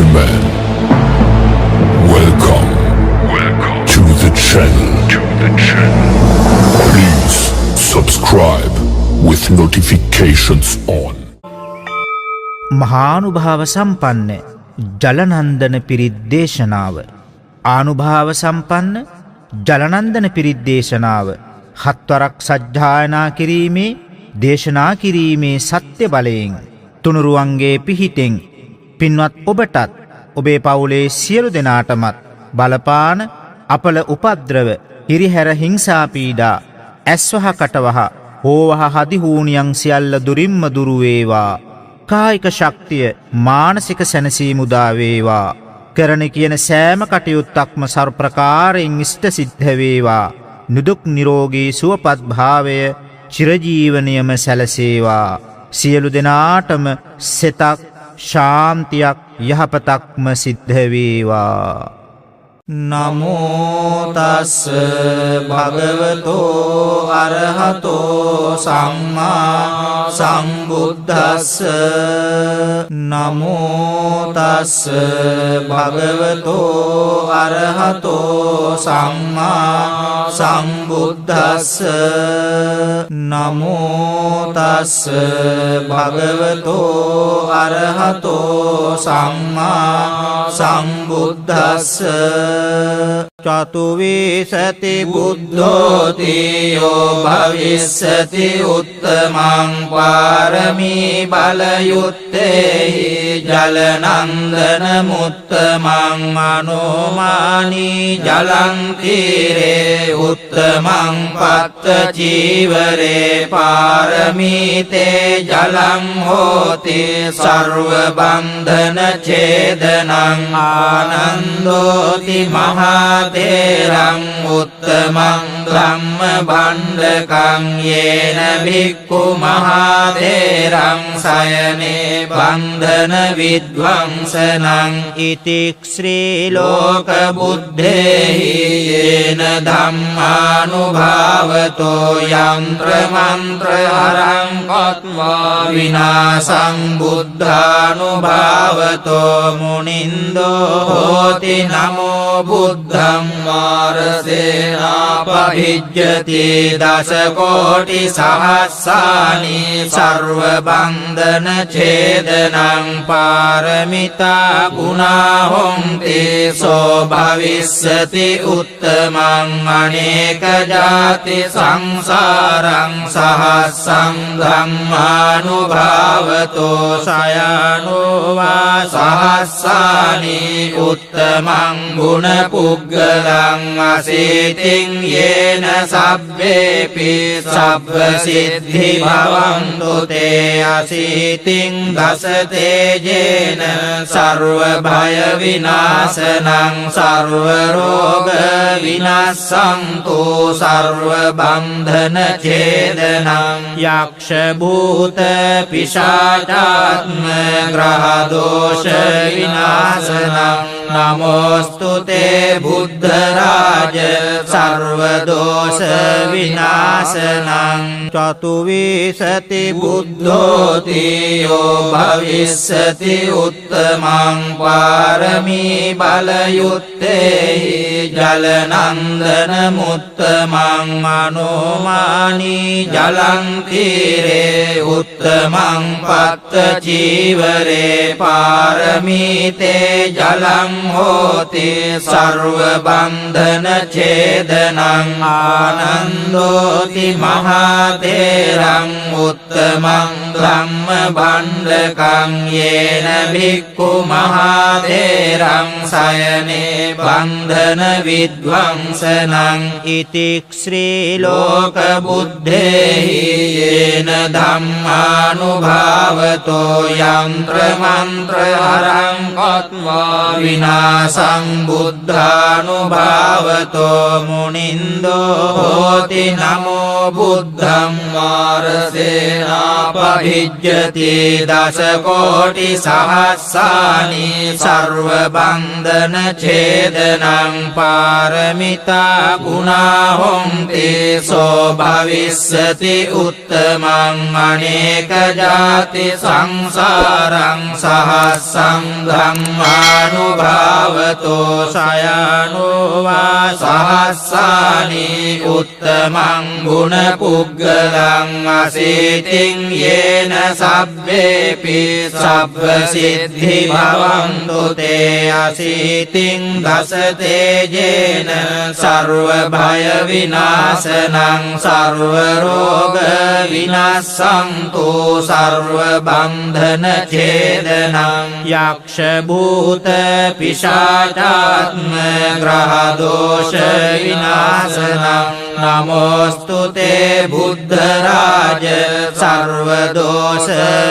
gentlemen, welcome to the channel. Please subscribe with notifications on. මහානුභාව සම්පන්න ජලනන්දන පිරිත් දේශනාව. ආනුභාව සම්පන්න ජලනන්දන පිරිත් දේශනාව හත්වරක් සජ්ජායනා කිරීමේ දේශනා කිරීමේ සත්‍ය බලයෙන් තුනුරුවන්ගේ පිහිටෙන් පින්වත් ඔබටත් ඔබේ පවුලේ සියලු දෙනාටමත් බලපාන අපල උපද්‍රව හිරිහැර හිංසා පීඩා ඇස්වහ කටවහ හෝවහ හදිහූනියන් සියල්ල දුරින්ම දුරු වේවා. කායික ශක්තිය මානසික සැනසීම උදා වේවා. කරන කියන සෑම කටයුත්තක්ම සර්වප්‍රකාරයෙන් ඉෂ්ට සිද්ධ වේවා. නිදුක් නිරෝගී සුවපත් භාවය චිරජීවනයේම සැලසේවා. සියලු දෙනාටම සෙතක් ශාන්තියක් යහපතක්ම සිද්ධ වේවා. නමෝ තස් භගවතෝ අරහතෝ සම්මා සම්බුද්දස්ස. නමෝ තස් භගවතෝ අරහතෝ සම්මා සම්බුද්දස්ස. නමෝ තස් භගවතෝ අරහතෝ සම්මා සම්බුද්දස්ස. චතුවිසති බුද්ධෝති යෝ භවිස්සති උත්තමං පාරමී බලයුත්තේහි ජලනන්දන මුත්තමං මනෝමානී ජලං තීරේ උත්තමං පත්ත චීවරේ පාරමීතේ ජලං හෝති සර්ව බන්ධන ඡේදනං ආනන්දෝති මහතේරං උත්තමං ධම්ම භණ්ඩකං යේන භික්ඛු මහතේරං සයනේ බන්ධන විද්වංසනං ඉතික්ඛ්‍රී ලෝක බුද්ධේහි යේන ධම්මානුභාවතෝ යන්ත්‍ර මන්ත්‍ර හරං කତ୍වා විනාසං බුද්ධානුභාවතෝ මුනින්දෝ හෝති නමෝ බුද්ධං මාරසේනාපහිජ්ජති දස කෝටි සහස්සානි සර්ව බන්ධන ඡේදනං පාරමිතා ගුණා හොන්ති සෝ භවිස්සති උත්තමං අනේක ජාති සංසාරං සහස්සං ධම්මානුභාවතෝ සයනෝ වා සහස්සානි උත්තමං ගුණ පුග්ගලං අසීතින් යේන සබ්බේපි සබ්බ සිද්ධි භවන්තු තේ අසීතින් දස තේජේන සර්ව භය විනාශනං සර්ව රෝග විනාශන්තු සර්ව බන්ධන ඡේදනං යක්ෂ භූත පිශාචාත්ම ග්‍රහ දෝෂ විනාශනං නමෝස්තුතේ බුද්ධ රාජ සර්ව දෝෂ විනාශනං චතුවිසති බුද්ධෝති යෝ භවිස්සති උත්තමං පාරමී බලයුත්තේහි ජලනන්දන මුත්තමං මනෝමානී ජලං තීරේ උත්තමං පත්ත චීවරේ පාරමීතේ ජලං හෝති සර්ව බන්ධන ඡේදනං ආනන්දෝති මහතේරං උත්තමං ධම්ම භණ්ඩකං යේන භික්ඛු මහතේරං සයනේ බන්ධන විද්වංසනං ඉතික්ඛ්‍රී ලෝක බුද්ධේහි යේන ධම්මානුභාවතෝ යන්ත්‍ර මන්ත්‍ර හරං කତ୍වා විනාසං බුද්ධානුභාවතෝ මුනින්දෝ හෝති නමෝ බුද්ධං මාරසේනාපහිජ්ජති දස කෝටි සහස්සානි සර්ව බන්ධන ඡේදනං පාරමිතා ගුණා හොන්ති සෝ භවිස්සති උත්තමං අනේක ජාති සංසාරං සහස්සං ධම්මානුභාවතෝ සයනෝ වා සහස්සානි උත්තමං ගුණ පුග්ගලං අසීතින් යේන සබ්බේපි සබ්බ සිද්ධි භවන්තු තේ අසීතින් දස තේජේන සර්ව භය විනාශනං සර්ව රෝග විනාශන්තු සර්ව බන්ධන ඡේදනං යක්ෂ භූත පිශාචාත්ම ග්‍රහ දෝෂ විනාශනං නමෝස්තු තේ බුද්ධ රාජ සර්ව දෝෂ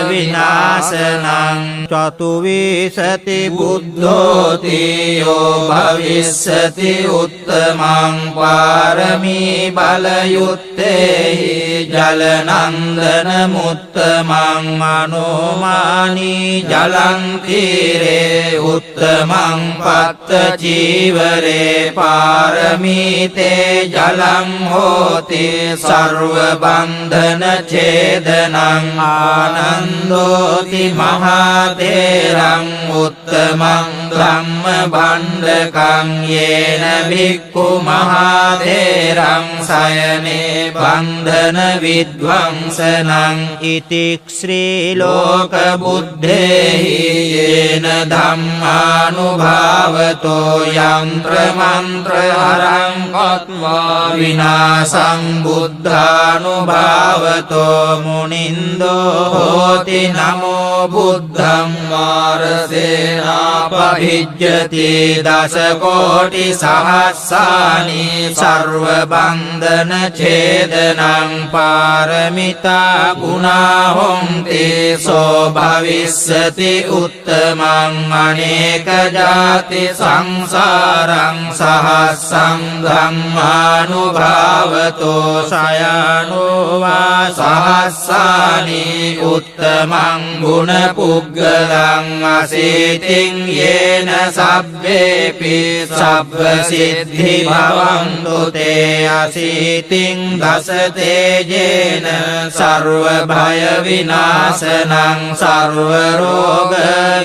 විනාශනං චතුවිසති බුද්ධෝති යෝ භවිස්සති උත්තමං පාරමී බලයුත්තේහි ජලනන්දන මුත්තමං අනෝමානී ජලං තීරේ උත්තමං පත්ත චීවරේ පාරමීතේ ජලං හෝති සර්ව බන්ධන ඡේදනං ආනන්දෝති මහතේරං උත්තමං ධම්ම භණ්ඩකං යේන භික්ඛු මහතේරං සයනේ බන්ධන විද්වංසනං ඉතික් ශ්‍රී ලෝක බුද්ධේහි යේන ධම්මානුභාවතෝ යන්ත්‍ර මන්ත්‍ර හරං කତ୍වා විනාසං බුද්ධානුභාවතෝ මුනින්දෝ හෝති නමෝ බුද්ධං මාරසේනාපහිජ්ජති දස කෝටි සහස්සානි සර්ව බන්ධන ඡේදනං පාරමිතා ගුණා හොන්ති සෝ භවිස්සති උත්තමං අනේක ජාති සංසාරං සහස්සං ධම්මානුභාවතෝ සයනෝ වා සහස්සානි උත්තමං ගුණ පුග්ගලං අසීතින් යේන සබ්බේපි සබ්බ සිද්ධි භවන්තු තේ අසීතින් දස තේජේන සර්ව භය විනාශනං සර්ව රෝග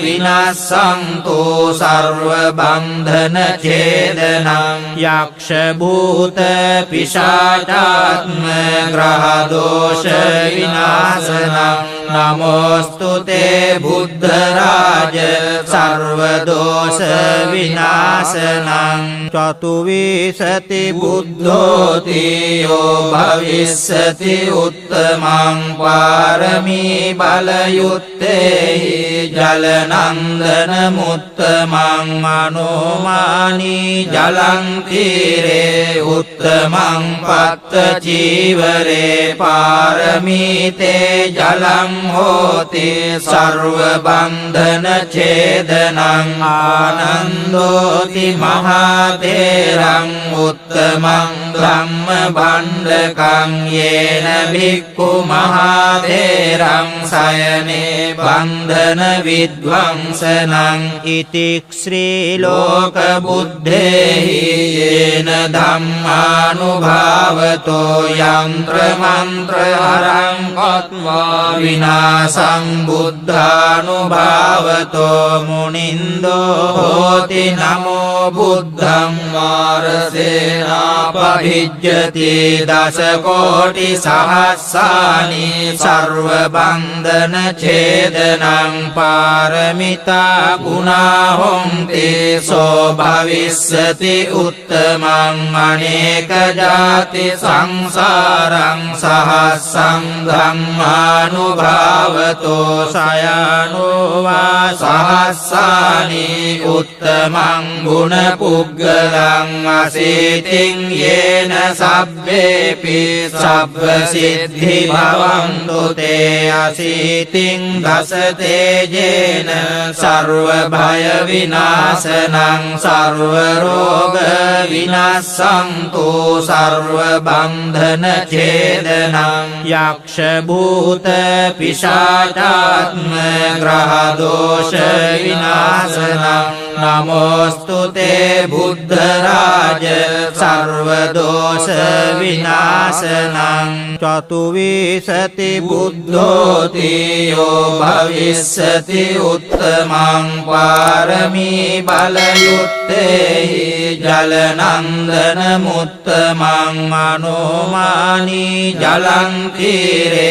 විනාශන්තු සර්ව බන්ධන ඡේදනං යක්ෂ භූත පිශාචාත්ම ග්‍රහ දෝෂ විනාශනං නමෝස්තු තේ බුද්ධ රාජ සර්ව දෝෂ විනාශනං චතුවිසති බුද්ධෝති යෝ භවිස්සති උත්තමං පාරමී බලයුත්තේහි ජලනන්දන මුත්තමං අනෝමානී ජලං තීරේ උත්තමං පත්ත චීවරේ පාරමීතේ ජලං හෝති සර්ව බන්ධන ඡේදනං ආනන්දෝති මහතේරං උත්තමං ධම්ම භණ්ඩකං යේන භික්ඛු මහතේරං සයනේ බන්ධන විද්වංසනං ඉතික් ශ්‍රී ලෝක බුද්ධේහි යේන ධම්මානුභාවතෝ යන්ත්‍ර මන්ත්‍ර හරං කତ୍වා විනාසං බුද්ධානුභාවතෝ මුනින්දෝ හෝති නමෝ බුද්ධං මාරසේනාපහිජ්ජති දස කෝටි සහස්සානි සර්ව බන්ධන ඡේදනං පාරමිතා ගුණා හොන්ති සෝ භවිස්සති උත්තමං අනේක ජාති සංසාරං සහස්සං ධම්මානුභාවතෝ සයනෝ වා සහස්සානි උත්තමං ගුණ පුග්ගලං අසීතින් යේ येन सब्बेऽपि सब्बसिद्धि भवन्तु ते अशीतिं दशतेजेन सर्वभयविनाशनं सर्वरोगविनाशन्तु सर्वबन्धनच्छेदनं यक्षभूतपिशाचात्मग्रहदोषविनाशनं नमोऽस्तु ते बुद्धराज सर्वदोषविनाशनं चतुर्विंशति बुद्धोऽति यो भविष्यति उत्तमं पारमी बलयुक्ते जलनन्दनमुत्तमं मनोमानी जलं तीरे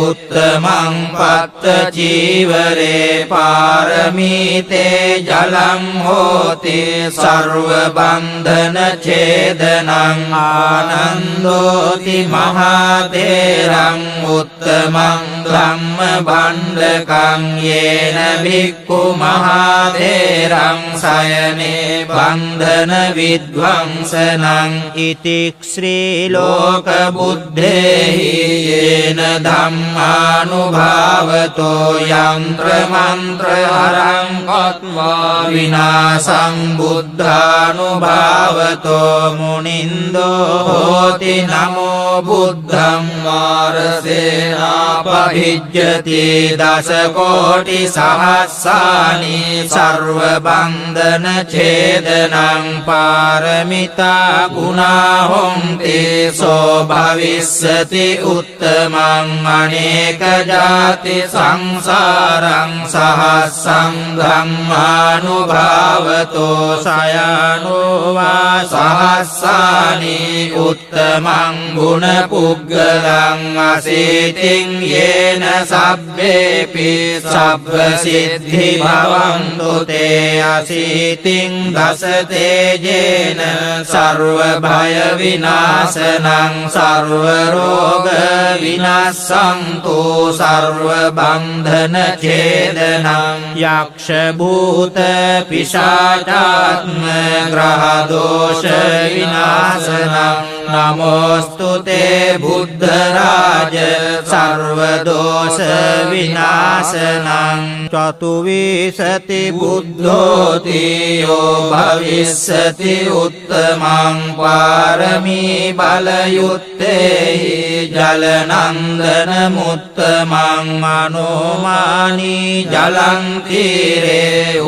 उत्तमं पत्तचीवरे पारमीते जलं होति सर्वबन्धनच्छेदनं आनन्दोति महातेरं उत्तमं ब्रह्मभण्डकं येन भिक्खु महातेरं शयने बन्धनविध्वंसनं इति श्रीलोकबुद्धेः येन धम्मानुभावतो यन्त्रमन्त्रहरं कृत्वा विनाशं बुद्धानुभावतो मुनिन्दो होति नमो बुद्धं वारसेनापभिज्यति दशकोटिसहस्राणि सर्वबन्धनच्छेदनं पारमिता गुणा होन्ति सो भविष्यति उत्तमं अनेकजाति संसारं सहस्रं ब्रह्मानुभावतो शयानो वा सहस्राणि उत्तमं गुणपुग्गलं अशीतिं येन सब्बेऽपि सब्बसिद्धि भवन्तु ते अशीतिं दशतेजेन सर्वभयविनाशनं सर्वरोगविनाशन्तु सर्वबन्धनच्छेदनं यक्षभूतपिशाचात्मग्रहदोषविनाशनं नमोऽस्तु ते बुद्धराज सर्वदोषविनाशनं चतुर्विंशति बुद्धोऽति यो भविष्यति उत्तमं पारमी बलयुक्ते जलनन्दनमुत्तमं मनोमानी जलं तीरे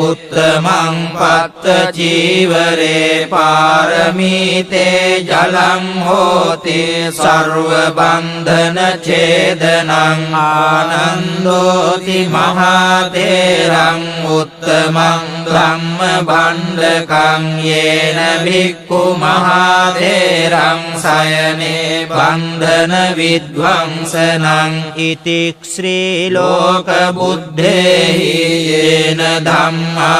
उत्तमं पत्तचीवरे पारमीते जलं होति सर्वबन्धनच्छेदनं आनन्दोति महातेरं उत्तमं ब्रह्मभण्डकं येन भिक्खु महातेरं शयने बन्धनविध्वंसनं इति श्रीलोकबुद्धेः येन धम्मानुभावतो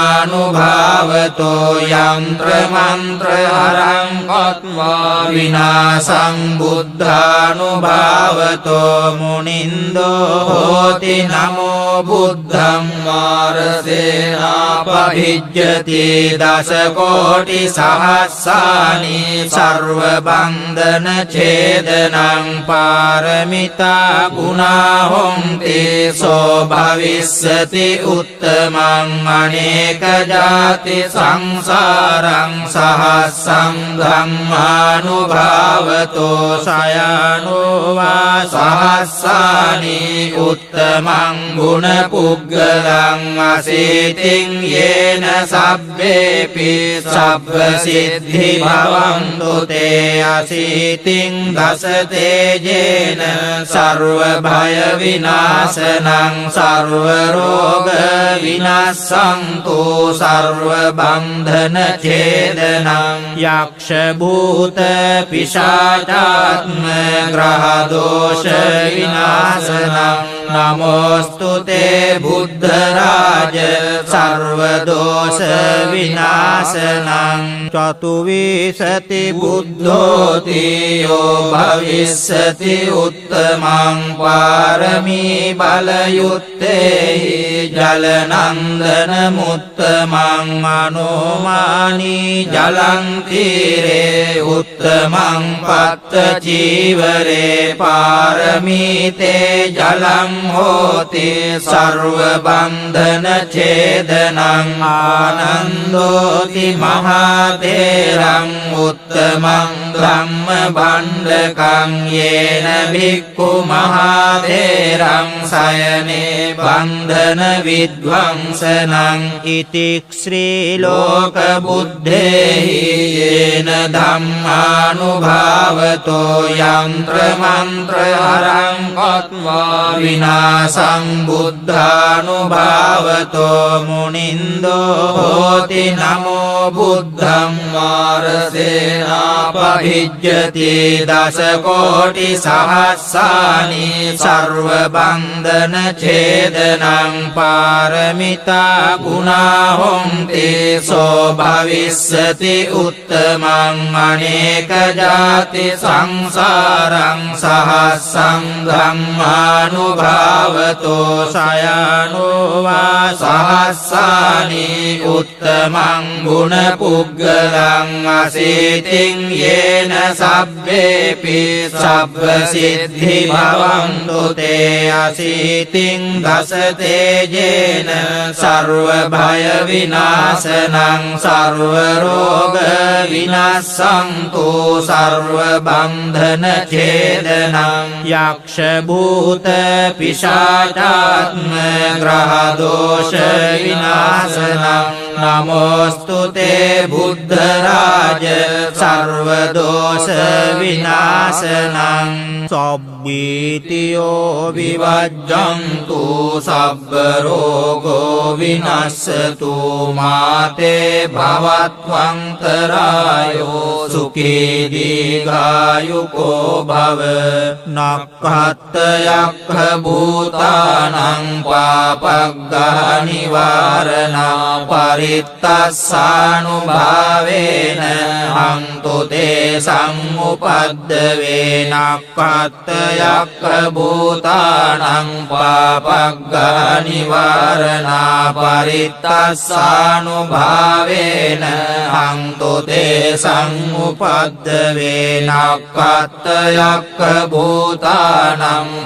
यन्त्रमन्त्रहरं कृत्वा विनाशं बुद्धानुभावतो मुनिन्दो होति नमो बुद्धं वारसेनापभिज्यति दशकोटिसहस्राणि सर्वबन्धनच्छेदनं पारमिता गुणा होन्ति सो भविष्यति उत्तमं अनेकजाति संसारं सहस्रं ब्रह्मानुभावतो शयानो वा सहस्राणि उत्तमं गुणपुग्गलं अशीतिं येन सब्बेऽपि सब्बसिद्धि भवन्तु ते अशीतिं दशतेजेन सर्वभयविनाशनं सर्वरोगविनाशन्तु सर्वबन्धनच्छेदनं यक्षभूतपिशाचात्मग्रहदोषविनाशनं नमोऽस्तु ते बुद्धराज රාජ සර්වදෝෂ විනාශනං චතුවිසති බුද්ධෝති යෝ භවිස්සති උත්තමං පාරමී බලයුත්තේහි ජලනන්දන මුත්තමං අනුමානී ජලං තීරේ උත්තමං පත්ත චීවරේ පාරමීතේ ජලං හෝති සර්ව බන්ධන ඡේදනං ආනන්දෝති මහතේරං උත්තමං ධම්ම භණ්ඩකං යේන භික්ඛු මහතේරං සයනේ බන්ධන විද්වංසනං ඉතික්ඛ්‍රී ලෝක බුද්ධේහි යේන ධම්මානුභාවතෝ යන්ත්‍ර මන්ත්‍ර හරං කତ୍වා විනාසං බුද්ධානුභාවතෝ මුනින්දෝ හෝති නමෝ බුද්ධං මාරසේනාපහිජ්ජති දස කෝටි සහස්සානි සර්ව බන්ධන ඡේදනං පාරමිතා ගුණා හොන්ති සෝ භවිස්සති උත්තමං අනේක ජාති සංසාරං සහස්සං ධම්මානුභාවතෝ සයනෝ වා සහස්සානි උත්තමං ගුණ පුග්ගලං අසීතින් යේන සබ්බේපි සබ්බ සිද්ධි භවන්තු තේ අසීතින් දස තේජේන සර්ව භය විනාශනං සර්ව රෝග විනාශන්තු සර්ව බන්ධන ඡේදනං යක්ෂ භූත පිශාචාත්ම ග්‍රහ දෝෂ විනාශනං නමෝස්තු තේ බුද්ධ රාජ සර්ව දෝෂ විනාශනං සබ්බීතියෝ විවජ්ජන්තු සබ්බ රෝගෝ විනස්සතු මාතේ භවත්වන්තරායෝ සුඛී දීඝායුකෝ භව නක්ඛත් යක්ඛ භූතානං පාපග්ගහ නිවාරණා පරිත්තස්සානුභාවේන හන්තු තේ සම්උපද්දවේ නක්ඛත් යක්ඛ භූතානං පාපග්ගහ නිවාරණා පරිත්තස්සානුභාවේන හන්තු තේ සම්උපද්දවේ නක්ඛත් යක්ඛ භූතානං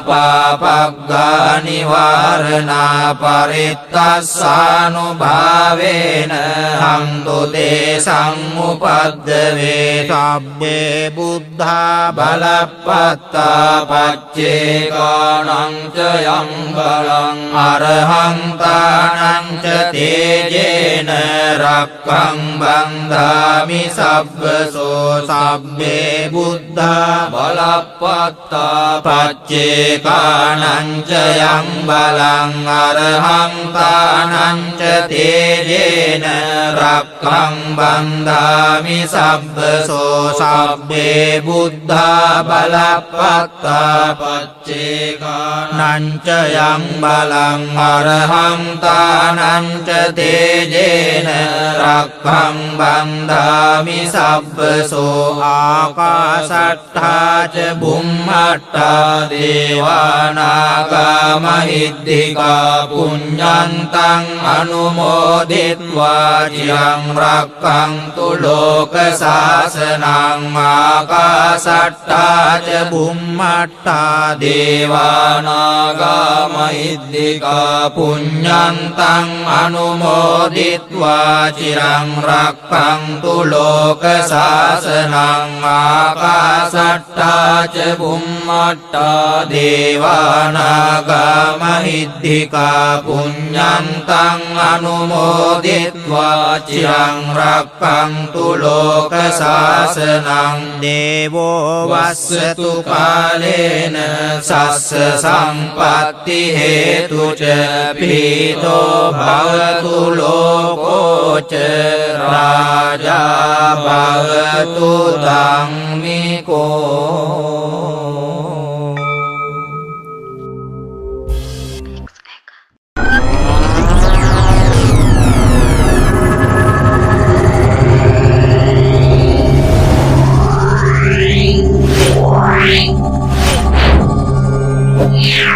පාපග්ගහ නිවාරණා පරිත්තස්සානුභාවේන හන්තු තේ සම්උපද්දවේ සබ්බේ බුද්ධා බලප්පත්තා පච්චේකානං ච යං බලං අරහන්තානං ච තේජේන රක්ඛං බන්ධාමි සබ්බසෝ සබ්බේ බුද්ධා බලප්පත්තා පච්චේකානං ච යං බලං අරහන්තානං ච තේජේන රක්ඛං බන්ධාමි සබ්බසෝ සබ්බේ බුද්ධා බලප්පත්තා පච්චේකානං ච යං බලං අරහන්තානං ච තේජේන රක්ඛං බන්ධාමි සබ්බසෝ ආකාශට්ඨා ච බුම්මට්ඨා දේවානාගා මහිද්దికා පුඤ්ඤන්තං අනුමෝදිත්වා චිරං රක්ඛන්තු ලෝක සාසනං ආකාශට්ඨා ච බුම්මට්ඨා දේවානාගා මහිද්దికා පුඤ්ඤන්තං අනුමෝදිත්වා චිරං රක්ඛන්තු ලෝක සාසනං ආකාශට්ඨා ච බුම්මට්ඨා දේවානාගා මහිද්దికා පුඤ්ඤන්තං අනුමෝදිත්වා චිරං රක්ඛන්තු ලෝක සාසනං දේවෝ වස්සතු කාලේන සස්ස සම්පත්ති හේතු ච පීතෝ භවතු ලෝකෝ ච රාජා භවතු ධම්මිකෝ you